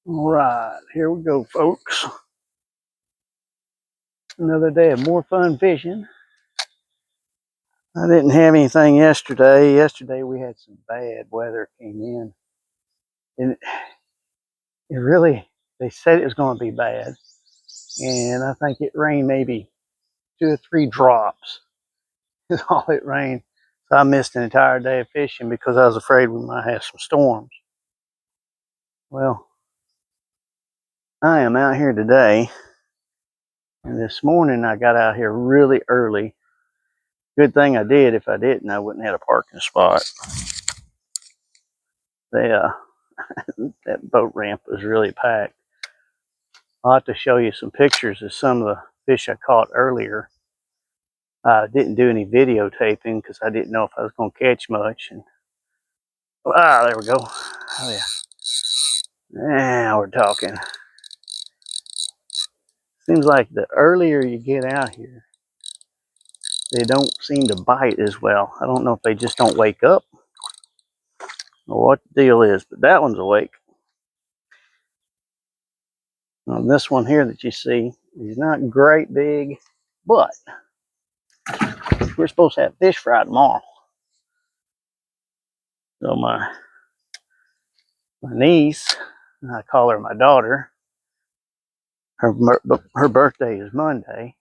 All right, here we go, folks. Another day of more fun fishing. I didn't have anything yesterday. Yesterday we had some bad weather came in. And it really, they said it was going to be bad. And I think it rained maybe 2 or 3 drops is all it rained. So I missed an entire day of fishing because I was afraid we might have some storms. Well, I am out here today. And this morning I got out here really early. Good thing I did. If I didn't, I wouldn't have a parking spot. That boat ramp was really packed. I'll have to show you some pictures of some of the fish I caught earlier. I didn't do any videotaping because I didn't know if I was going to catch much. And there we go. Oh yeah. Now we're talking. Seems like the earlier you get out here, they don't seem to bite as well. I don't know if they just don't wake up or what the deal is, but that one's awake. Now, this one here that you see, he's not great big, but we're supposed to have fish fry tomorrow. So my niece, I call her my daughter, her birthday is Monday,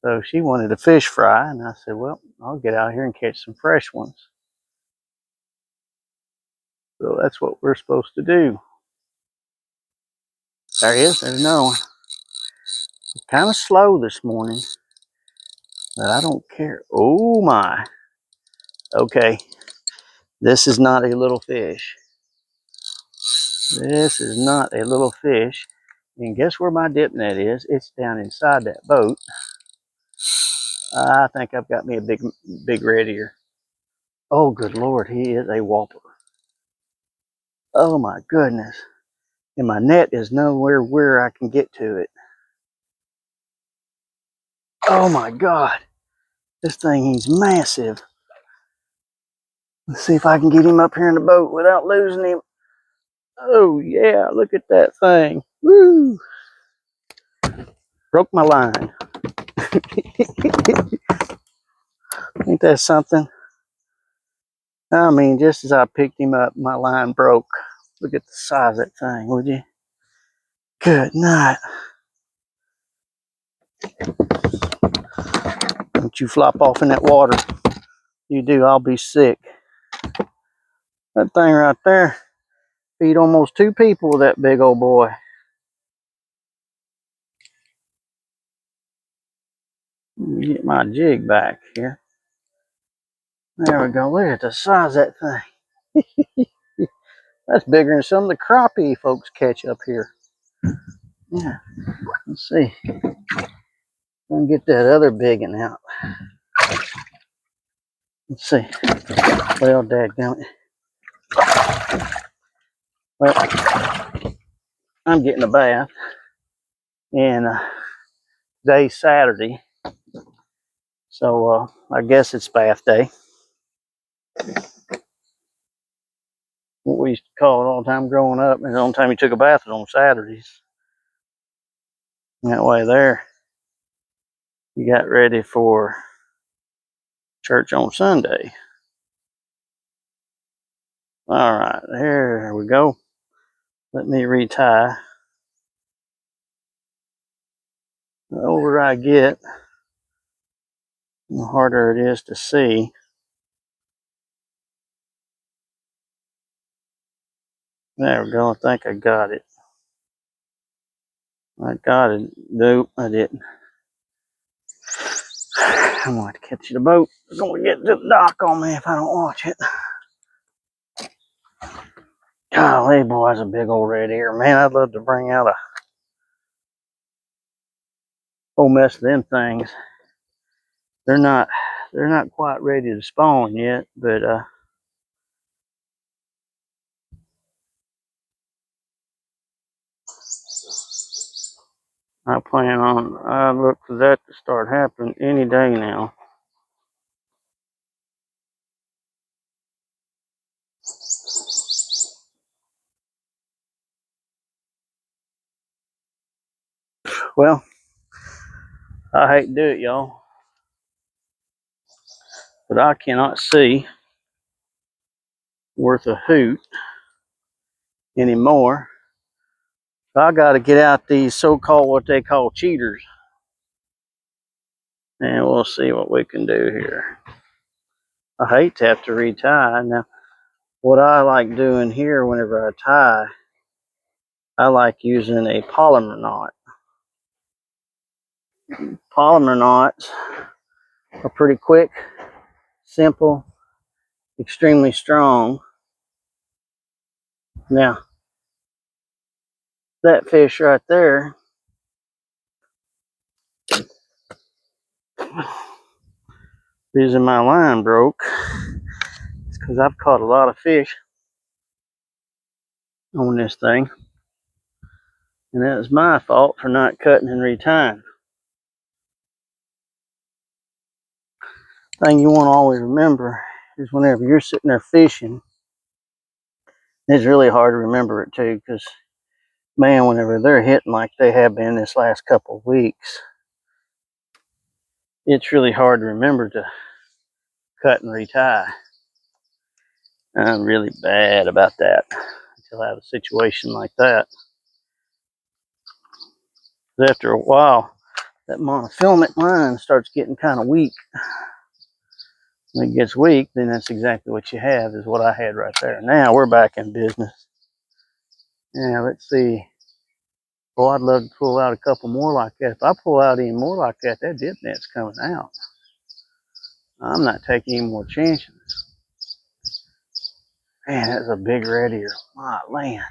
so she wanted a fish fry, and I said, well, I'll get out here and catch some fresh ones. So that's what we're supposed to do. There he is. There's another one. It's kind of slow this morning, but I don't care. Oh my. Okay. This is not a little fish. This is not a little fish. And guess where my dip net is? It's down inside that boat. I think I've got me a big red ear. Oh, good Lord, he is a whopper. Oh my goodness. And my net is nowhere where I can get to it. Oh my God. This thing is massive. Let's see if I can get him up here in the boat without losing him. Oh yeah, look at that thing. Woo! Broke my line. Ain't that something? I mean, just as I picked him up, my line broke. Look at the size of that thing, would you? Good night. Don't you flop off in that water. You do, I'll be sick. That thing right there feed almost 2 people with that big old boy. Get my jig back here. There we go. Look at the size of that thing. That's bigger than some of the crappie folks catch up here. Yeah. Let's see. I'm gonna get that other big one out. Let's see. Well, dadgummit. Well, I'm getting a bath, and today's Saturday, so I guess it's bath day. What we used to call it all the time growing up, and the only time you took a bath was on Saturdays. That way there, you got ready for church on Sunday. All right, here we go. Let me retie. The older I get, the harder it is to see. There we go. I think I got it. I got it. Nope, I didn't. I'm going to catch the boat. It's going to get to the dock on me if I don't watch it. Golly, boy, that's a big old red ear. Man, I'd love to bring out a whole mess of them things. They're not quite ready to spawn yet, but I look for that to start happening any day now. Well, I hate to do it, y'all, but I cannot see worth a hoot anymore. I got to get out these so-called what they call cheaters, and we'll see what we can do here. I hate to have to retie. Now, what I like doing here whenever I tie, I like using a polymer knot. Polymer knots are pretty quick, simple, extremely strong. Now, that fish right there, the reason my line broke is because I've caught a lot of fish on this thing, and that was my fault for not cutting and retying. Thing you want to always remember is whenever you're sitting there fishing, it's really hard to remember it too, because man, whenever they're hitting like they have been this last couple of weeks, it's really hard to remember to cut and retie. I'm really bad about that until I have a situation like that. After a while, that monofilament line starts getting kind of weak. When it gets weak, then that's exactly what you have, is what I had right there. Now we're back in business. Now let's see. Well, I'd love to pull out a couple more like that. If I pull out any more like that, that dip net's coming out. I'm not taking any more chances. Man, that's a big red ear. My land.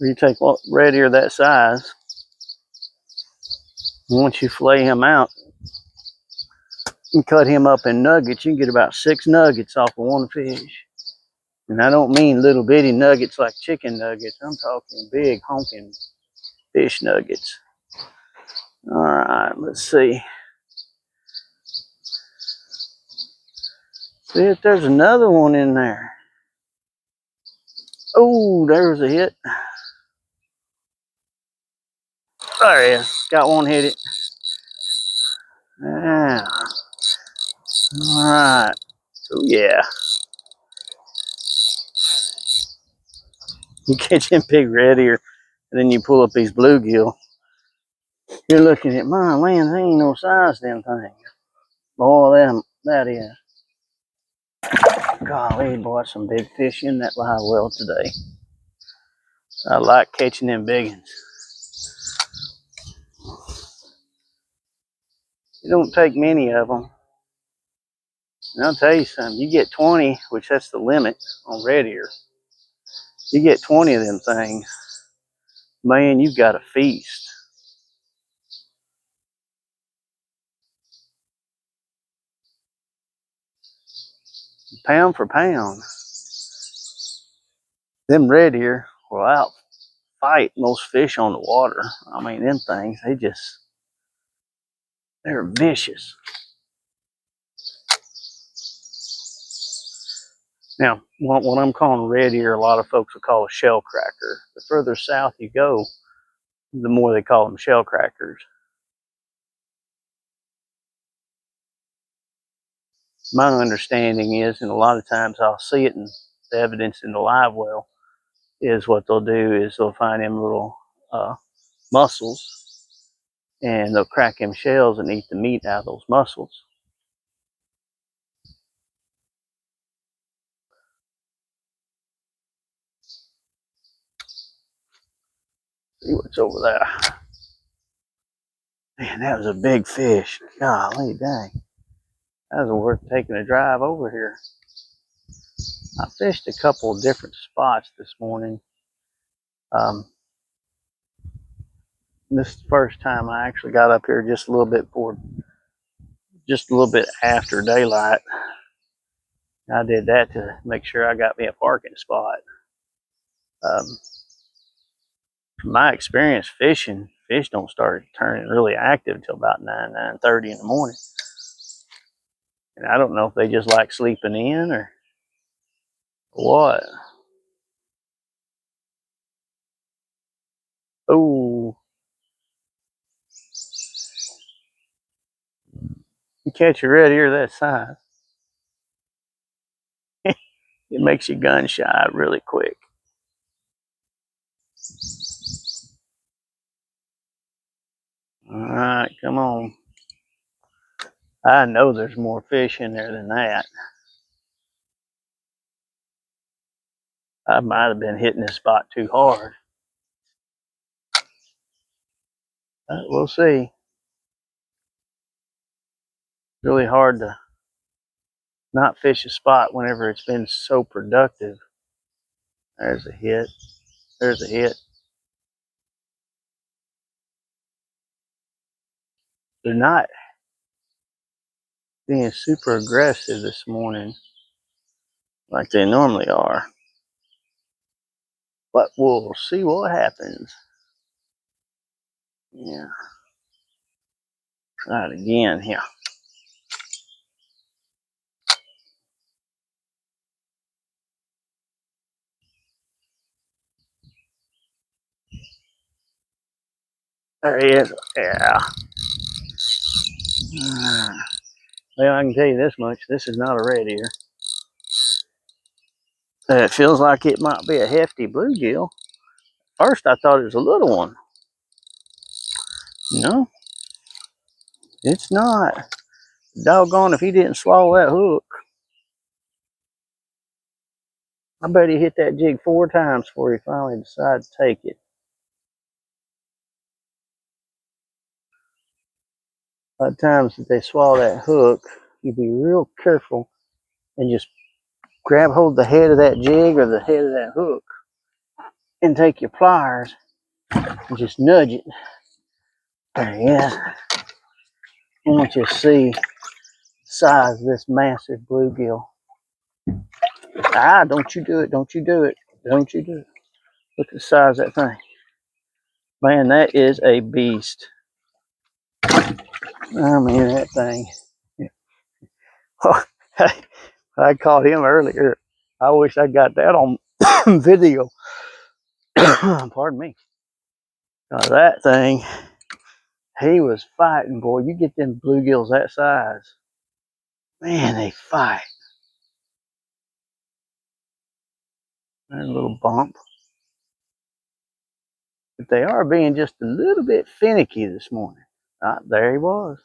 You take red ear that size, once you flay him out and cut him up in nuggets, you can get about 6 nuggets off of one fish. And I don't mean little bitty nuggets like chicken nuggets. I'm talking big honking fish nuggets. All right, let's see. See if there's another one in there. Oh, there's a hit. There he is. Got one hit it. Yeah. All right. Oh, yeah. You catch him big red ear, and then you pull up these bluegill. You're looking at my land, there ain't no size them things. Boy, that is. Golly, boy, some big fish in that live well today. I like catching them big ones. You don't take many of them. And I'll tell you something, you get 20, which that's the limit on red ear. You get 20 of them things, man, you've got a feast. Pound for pound, them red ear will outfight most fish on the water. I mean, them things, they're vicious. Now, what I'm calling red ear, a lot of folks will call a shell cracker. The further south you go, the more they call them shell crackers. My understanding is, and a lot of times I'll see it in the evidence in the live well, is what they'll do is they'll find them little mussels, and they'll crack them shells and eat the meat out of those mussels. See what's over there. Man, that was a big fish. Golly dang. That was worth taking a drive over here. I fished a couple of different spots this morning. This is the first time I actually got up here just a little bit after daylight. I did that to make sure I got me a parking spot. From my experience fishing, fish don't start turning really active until about 9:30 in the morning. And I don't know if they just like sleeping in or what. Oh, you catch a red ear that size, it makes you gun shy really quick. All right, come on. I know there's more fish in there than that. I might have been hitting this spot too hard. We'll see. Really hard to not fish a spot whenever it's been so productive. There's a hit. There's a hit. They're not being super aggressive this morning like they normally are. But we'll see what happens. Yeah. Try it again here. There he is. Yeah. Well, I can tell you this much. This is not a red ear. It feels like it might be a hefty bluegill. First, I thought it was a little one. No, it's not. Doggone if he didn't swallow that hook. I bet he hit that jig 4 times before he finally decided to take it. A lot of times if they swallow that hook, you be real careful and just grab hold of the head of that jig or the head of that hook and take your pliers and just nudge it. There he is. I want you to see the size of this massive bluegill. Ah, don't you do it. Don't you do it. Don't you do it. Look at the size of that thing. Man, that is a beast. I mean, that thing. Oh, I caught him earlier. I wish I got that on video. Pardon me. That thing, he was fighting, boy. You get them bluegills that size, man, they fight. There's a little bump. But they are being just a little bit finicky this morning. There he was.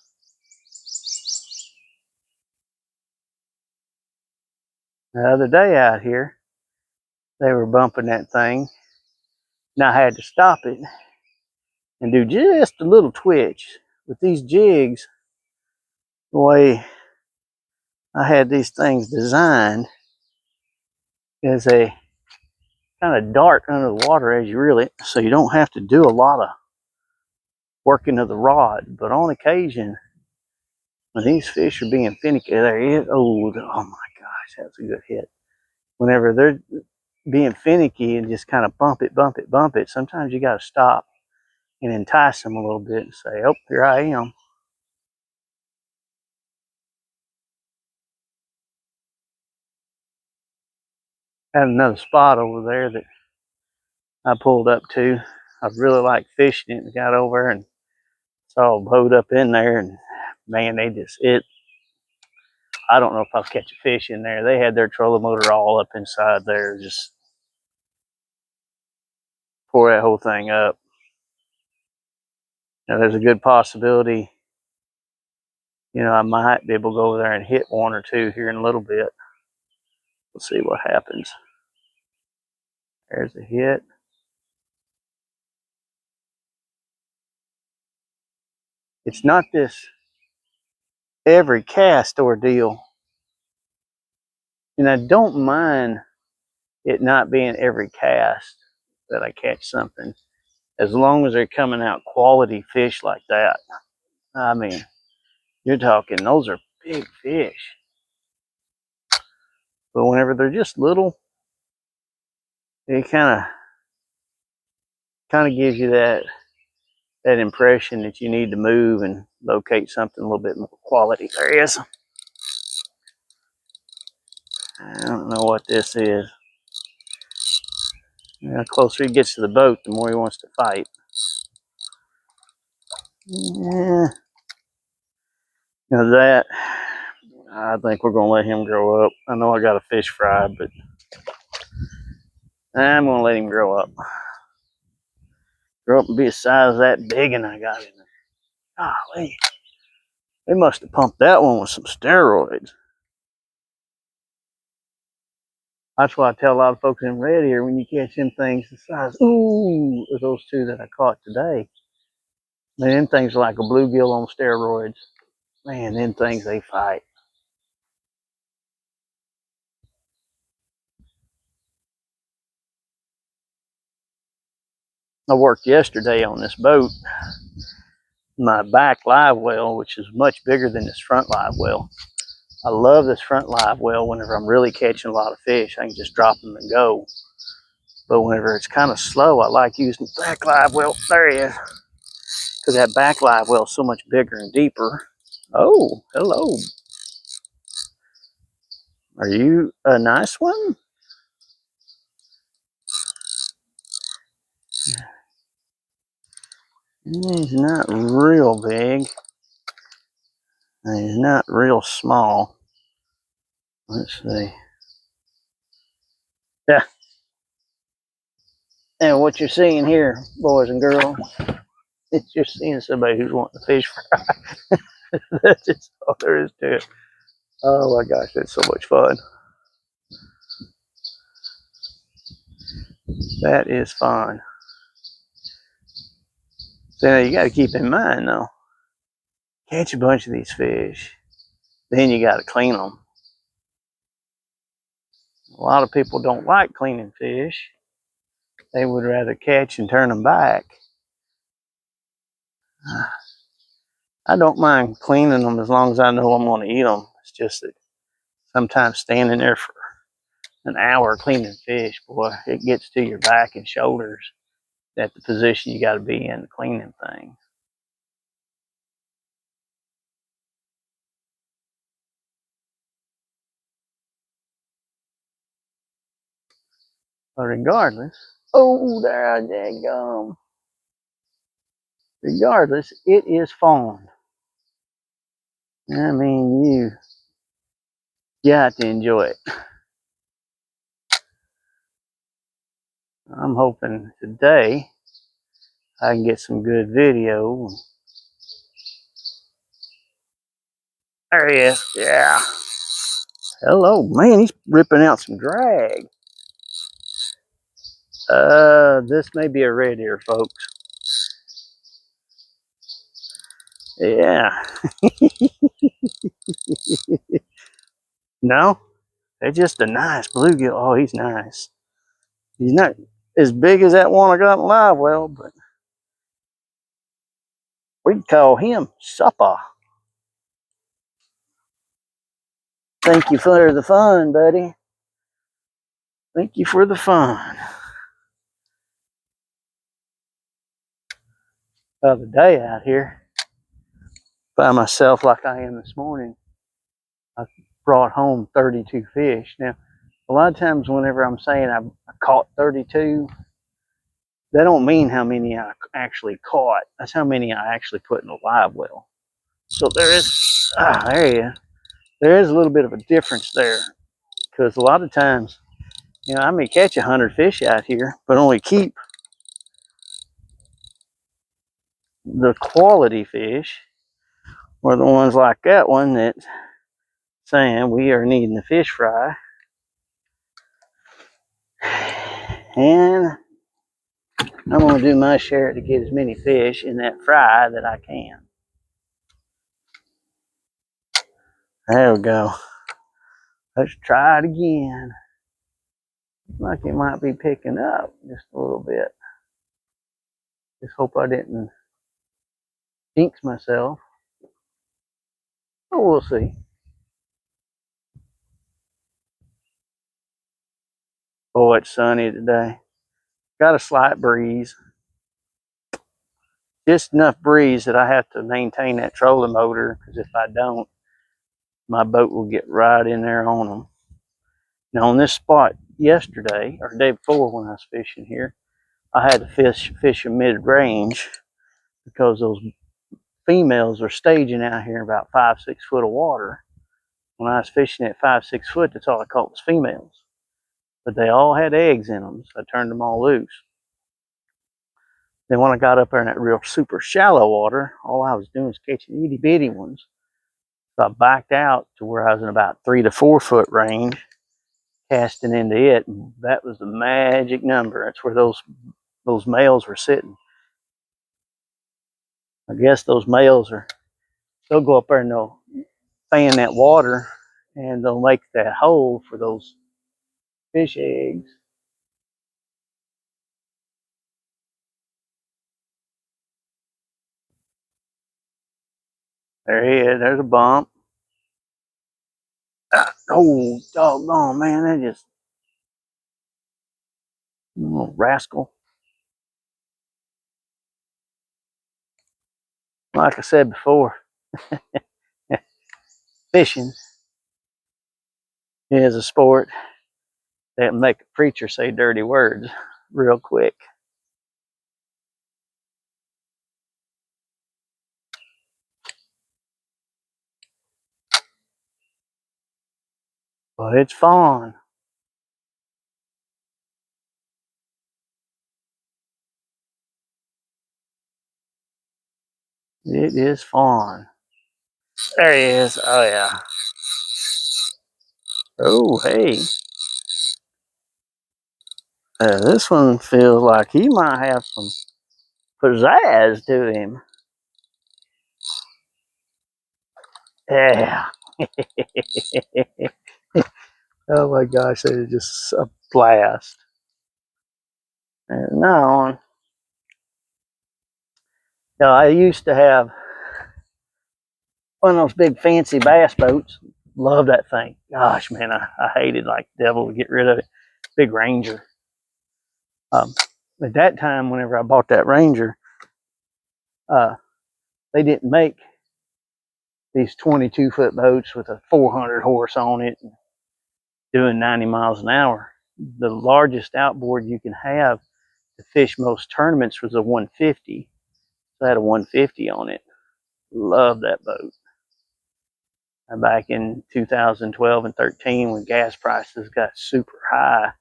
The other day out here, they were bumping that thing. And I had to stop it and do just a little twitch. With these jigs, the way I had these things designed is they kind of dart under the water as you reel it, so you don't have to do a lot of working of the rod. But on occasion, when these fish are being finicky, there he is. Oh my gosh, that's a good hit. Whenever they're being finicky and just kind of bump it, bump it, bump it, sometimes you got to stop and entice them a little bit and say, oh, here I am. I had another spot over there that I pulled up to. I really liked fishing it and got over and saw a boat up in there, and man, I don't know if I'll catch a fish in there. They had their trolling motor all up inside there, just pour that whole thing up. Now there's a good possibility, I might be able to go over there and hit one or two here in a little bit. We'll see what happens. There's a hit. It's not this every cast ordeal. And I don't mind it not being every cast that I catch something, as long as they're coming out quality fish like that. I mean, you're talking, those are big fish. But whenever they're just little, it kind of gives you that impression that you need to move and locate something a little bit more quality. There he is. I don't know what this is. The closer he gets to the boat, the more he wants to fight. Yeah. Now that, I think we're gonna let him grow up. I know I got a fish fry, but I'm gonna let him grow up. Grow up and be a size that big, and I got him. Golly, they must have pumped that one with some steroids. That's why I tell a lot of folks in Red here, when you catch them things the size, ooh, of those two that I caught today, man, them things are like a bluegill on steroids. Man, them things, they fight. I worked yesterday on this boat, my back live well, which is much bigger than this front live well. I love this front live well whenever I'm really catching a lot of fish. I can just drop them and go. But whenever it's kind of slow, I like using the back live well. There he is. Because that back live well is so much bigger and deeper. Oh, hello. Are you a nice one? He's not real big. And he's not real small. Let's see. Yeah. And what you're seeing here, boys and girls, it's just seeing somebody who's wanting to fish fry. That's just all there is to it. Oh my gosh, that's so much fun. That is fun. So now you got to keep in mind though, catch a bunch of these fish, then you got to clean them. A lot of people don't like cleaning fish. They would rather catch and turn them back. I don't mind cleaning them as long as I know I'm going to eat them. It's just that sometimes standing there for an hour cleaning fish, boy, it gets to your back and shoulders at the position you got to be in to clean them things. But regardless, oh, there I go. Regardless, it is fun. I mean, you got to enjoy it. I'm hoping today I can get some good video. There he is. Yeah. Hello, man. He's ripping out some drag. This may be a red ear, folks. Yeah. No, they're just a nice bluegill. Oh, he's nice. He's not as big as that one I got in live well, but we'd call him supper. Thank you for the fun, buddy. Thank you for the fun. The other day out here, by myself like I am this morning, I brought home 32 fish. Now, a lot of times whenever I'm saying I caught 32, that don't mean how many I actually caught. That's how many I actually put in a live well. So there is, there you go. There is a little bit of a difference there, because a lot of times, you know, I may catch 100 fish out here, but only keep the quality fish, or the ones like that one that's saying we are needing the fish fry. And I'm going to do my share to get as many fish in that fry that I can. There we go. Let's try it again. Looks like it might be picking up just a little bit. Just hope I didn't jinx myself. Oh, we'll see. Oh, it's sunny today. Got a slight breeze. Just enough breeze that I have to maintain that trolling motor, because if I don't, my boat will get right in there on them. Now on this spot yesterday, or the day before when I was fishing here, I had to fish a mid-range because those females are staging out here about 5-6 foot of water. When I was fishing at 5-6 foot, that's all I caught was females. But they all had eggs in them, so I turned them all loose. Then when I got up there in that real super shallow water, all I was doing was catching itty bitty ones. So I backed out to where I was in about 3 to 4 foot range, casting into it. And that was the magic number. That's where those males were sitting. I guess those males they'll go up there and they'll fan that water and they'll make that hole for those fish eggs. There he is. There's a bump. Oh, doggone, man. That just, little rascal. Like I said before, fishing is a sport that make a preacher say dirty words real quick. But it's fun. It is fun. There he is. Oh, yeah. Oh, hey. This one feels like he might have some pizzazz to him. Yeah. Oh my gosh, that is just a blast. And now, I used to have one of those big fancy bass boats. Love that thing. Gosh, man, I hated like devil to get rid of it. Big Ranger. At that time, whenever I bought that Ranger, they didn't make these 22-foot boats with a 400 horse on it and doing 90 miles an hour. The largest outboard you can have to fish most tournaments was a 150. So I had a 150 on it. Love that boat. And back in 2012 and 13, when gas prices got super high,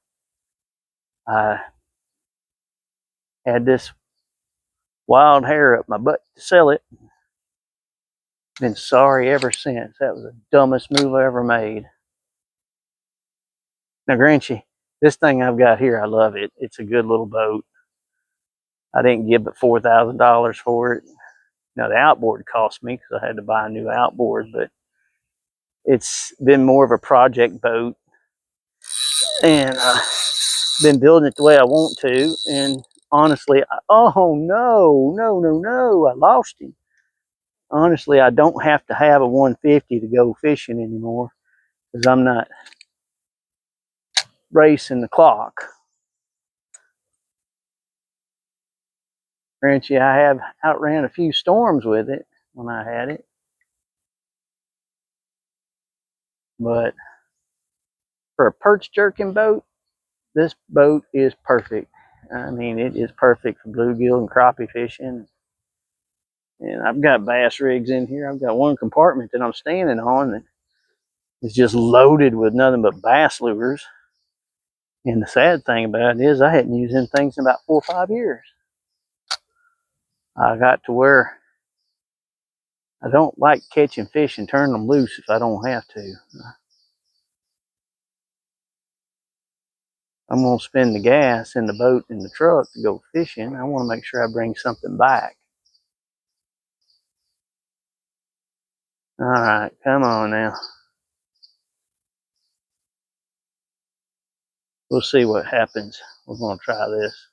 I had this wild hair up my butt to sell it. Been sorry ever since. That was the dumbest move I ever made. Now, grant you, this thing I've got here, I love it. It's a good little boat. I didn't give but $4,000 for it. Now, the outboard cost me because I had to buy a new outboard, but it's been more of a project boat. And I've been building it the way I want to. And honestly, oh no, I lost him. Honestly, I don't have to have a 150 to go fishing anymore because I'm not racing the clock. Grant you, I have outran a few storms with it when I had it. But for a perch jerking boat, this boat is perfect. I mean, it is perfect for bluegill and crappie fishing. And I've got bass rigs in here. I've got one compartment that I'm standing on that is just loaded with nothing but bass lures. And the sad thing about it is I hadn't used them things in about 4 or 5 years. I got to where I don't like catching fish and turning them loose if I don't have to. I'm going to spend the gas in the boat in the truck to go fishing. I want to make sure I bring something back. All right, come on now. We'll see what happens. We're going to try this.